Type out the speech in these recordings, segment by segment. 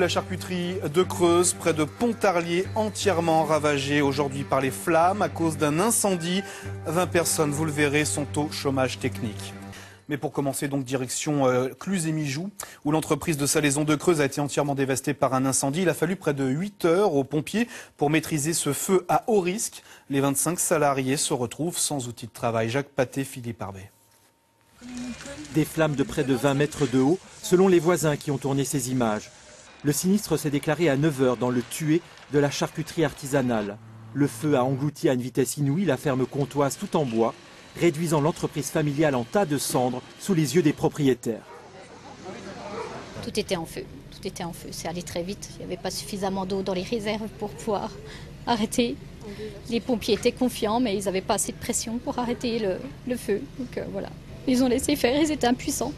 La charcuterie de Creuse, près de Pontarlier, entièrement ravagée aujourd'hui par les flammes à cause d'un incendie. 20 personnes, vous le verrez, sont au chômage technique. Mais pour commencer, donc direction Cluse et Mijoux, où l'entreprise de salaison de Creuse a été entièrement dévastée par un incendie. Il a fallu près de 8 heures aux pompiers pour maîtriser ce feu à haut risque. Les 25 salariés se retrouvent sans outils de travail. Jacques Paté, Philippe Arbet. Des flammes de près de 20 mètres de haut, selon les voisins qui ont tourné ces images. Le sinistre s'est déclaré à 9 heures dans le tué de la charcuterie artisanale. Le feu a englouti à une vitesse inouïe la ferme comtoise tout en bois, réduisant l'entreprise familiale en tas de cendres sous les yeux des propriétaires. Tout était en feu, tout était en feu. C'est allé très vite. Il n'y avait pas suffisamment d'eau dans les réserves pour pouvoir arrêter. Les pompiers étaient confiants, mais ils n'avaient pas assez de pression pour arrêter le feu. Donc voilà, ils ont laissé faire, ils étaient impuissants.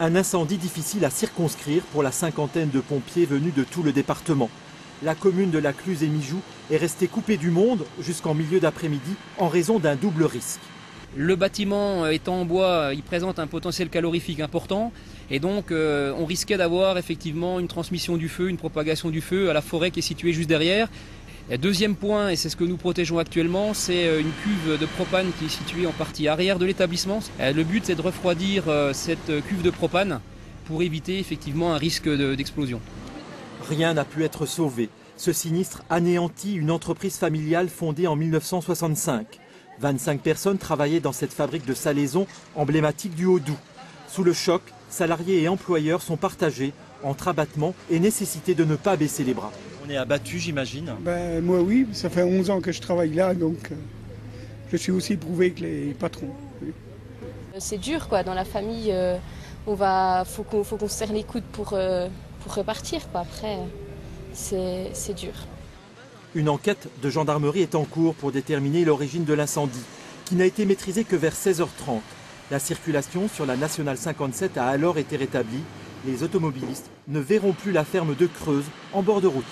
Un incendie difficile à circonscrire pour la cinquantaine de pompiers venus de tout le département. La commune de la Cluse et Mijoux est restée coupée du monde jusqu'en milieu d'après-midi en raison d'un double risque. Le bâtiment étant en bois, il présente un potentiel calorifique important et donc on risquait d'avoir effectivement une transmission du feu, une propagation du feu à la forêt qui est située juste derrière. Et deuxième point, et c'est ce que nous protégeons actuellement, c'est une cuve de propane qui est située en partie arrière de l'établissement. Le but c'est de refroidir cette cuve de propane pour éviter effectivement un risque d'explosion. Rien n'a pu être sauvé. Ce sinistre anéantit une entreprise familiale fondée en 1965. 25 personnes travaillaient dans cette fabrique de salaison emblématique du Haut-Doubs. Sous le choc, salariés et employeurs sont partagés entre abattement et nécessité de ne pas baisser les bras. On est abattu, j'imagine. Moi oui, ça fait 11 ans que je travaille là, donc je suis aussi éprouvé que les patrons. Oui. C'est dur quoi, dans la famille, faut qu'on se serre les coudes pour repartir quoi. Après, c'est dur. Une enquête de gendarmerie est en cours pour déterminer l'origine de l'incendie, qui n'a été maîtrisée que vers 16h30. La circulation sur la nationale 57 a alors été rétablie. Les automobilistes ne verront plus la ferme de Creuse en bord de route.